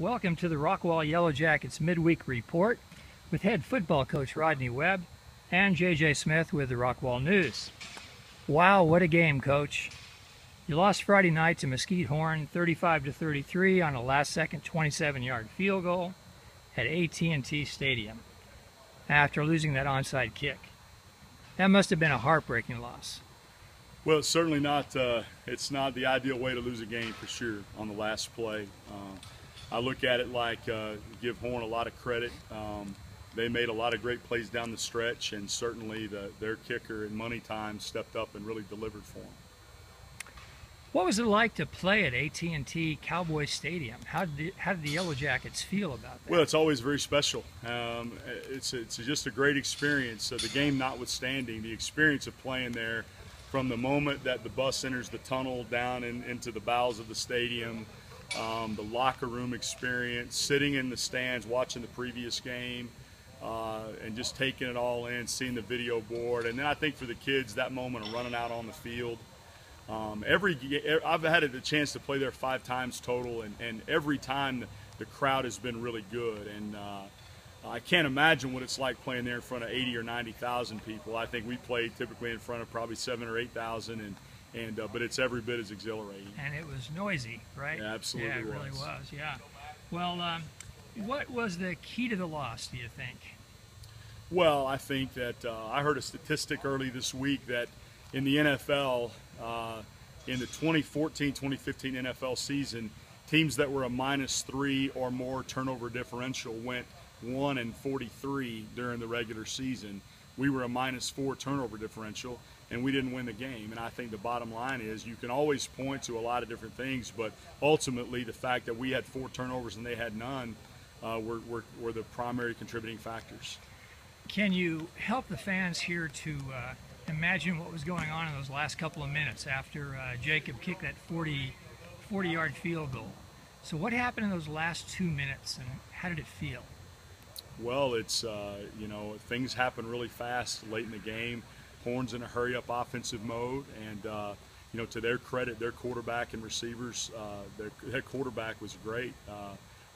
Welcome to the Rockwall Yellowjackets Midweek Report with head football coach Rodney Webb and J.J. Smith with the Rockwall News. Wow, what a game, Coach. You lost Friday night to Mesquite Horn 35-33 on a last-second 27-yard field goal at AT&T Stadium after losing that onside kick. That must have been a heartbreaking loss. Well, it's certainly not. It's not the ideal way to lose a game for sure on the last play. I look at it like give Horn a lot of credit. They made a lot of great plays down the stretch, and certainly their kicker in money time stepped up and really delivered for them. What was it like to play at AT&T Cowboy Stadium? How did the Yellowjackets feel about that? Well, it's always very special. It's just a great experience. The game notwithstanding, the experience of playing there from the moment that the bus enters the tunnel down into the bowels of the stadium, the locker room experience, sitting in the stands watching the previous game, and just taking it all in, seeing the video board. And then I think for the kids, that moment of running out on the field. I've had the chance to play there 5 times total, and every time the crowd has been really good. And I can't imagine what it's like playing there in front of 80 or 90,000 people. I think we played typically in front of probably 7,000 or 8,000, but it's every bit as exhilarating. And it was noisy, right? Yeah, absolutely. Yeah, it really was. Yeah. Well, what was the key to the loss, do you think? Well, I think that I heard a statistic early this week that in the NFL, in the 2014-2015 NFL season, teams that were a -3 or more turnover differential went 1-43 during the regular season. We were a -4 turnover differential, and we didn't win the game. And I think the bottom line is you can always point to a lot of different things, but ultimately the fact that we had 4 turnovers and they had none were the primary contributing factors. Can you help the fans here to imagine what was going on in those last couple of minutes after Jacob kicked that 40-yard field goal? So what happened in those last 2 minutes, and how did it feel? Well, it's things happen really fast late in the game. Horn's in a hurry-up offensive mode, and to their credit, their quarterback and receivers, their quarterback was great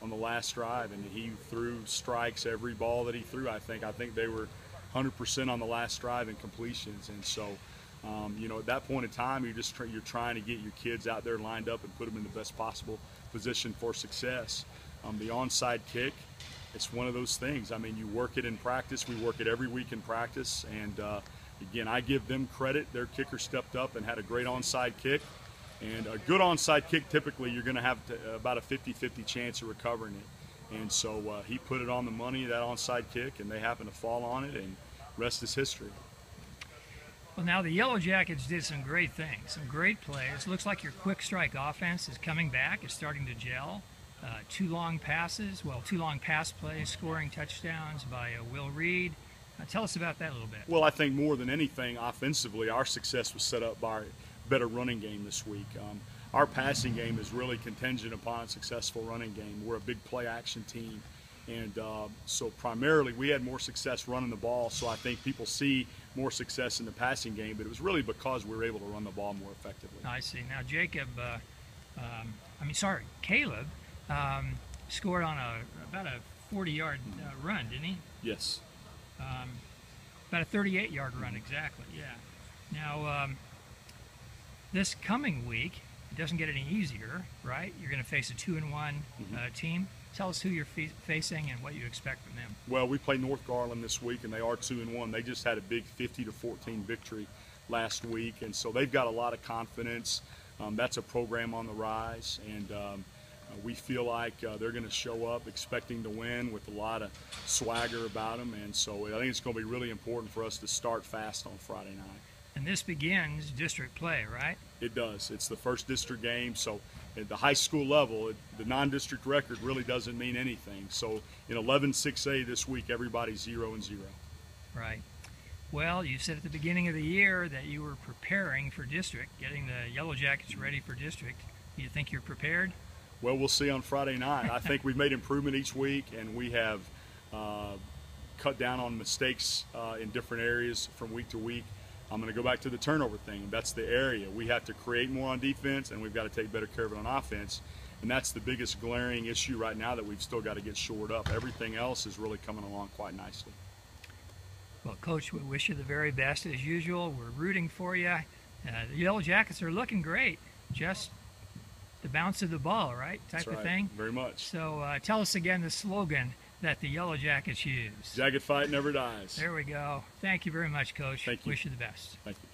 on the last drive, and he threw strikes every ball that he threw. I think they were 100% on the last drive in completions, and so at that point in time, you're trying to get your kids out there lined up and put them in the best possible position for success. The onside kick, it's one of those things. I mean, you work it in practice. We work it every week in practice, and again, I give them credit. Their kicker stepped up and had a great onside kick. And a good onside kick, typically, you're going to have about a 50-50 chance of recovering it. And so he put it on the money, that onside kick, and they happened to fall on it, and rest is history. Well, now the Yellowjackets did some great things, some great plays. Looks like your quick strike offense is coming back, it's starting to gel. 2 long passes, 2 long pass plays, scoring touchdowns by Will Reed. Tell us about that a little bit. Well, I think more than anything, offensively, our success was set up by a better running game this week. Our passing game is really contingent upon a successful running game. We're a big play-action team, and so primarily we had more success running the ball, so I think people see more success in the passing game, but it was really because we were able to run the ball more effectively. I see. Now, Caleb scored on about a 40-yard run, didn't he? Yes. About a 38-yard run, exactly, yeah. Now, this coming week, it doesn't get any easier, right? You're going to face a 2-1 team. Tell us who you're facing and what you expect from them. Well, we play North Garland this week, and they are 2-1. They just had a big 50-14 victory last week, and so they've got a lot of confidence. That's a program on the rise, and we feel like they're going to show up expecting to win with a lot of swagger about them, and so I think it's going to be really important for us to start fast on Friday night. And this begins district play, right? It does. It's the first district game, so at the high school level, the non-district record really doesn't mean anything. So in 11-6A this week, everybody's 0-0. Right. Well, you said at the beginning of the year that you were preparing for district, getting the Yellowjackets ready for district. Do you think you're prepared? Well, we'll see on Friday night. I think we've made improvement each week, and we have cut down on mistakes in different areas from week to week. I'm going to go back to the turnover thing. That's the area. We have to create more on defense, and we've got to take better care of it on offense. And that's the biggest glaring issue right now that we've still got to get shored up. Everything else is really coming along quite nicely. Well, Coach, we wish you the very best as usual. We're rooting for you. The Yellowjackets are looking great. Just the bounce of the ball, right? Type of thing. Very much. So tell us again the slogan that the Yellowjackets use. Jacket fight never dies. There we go. Thank you very much, Coach. Thank you. Wish you the best. Thank you.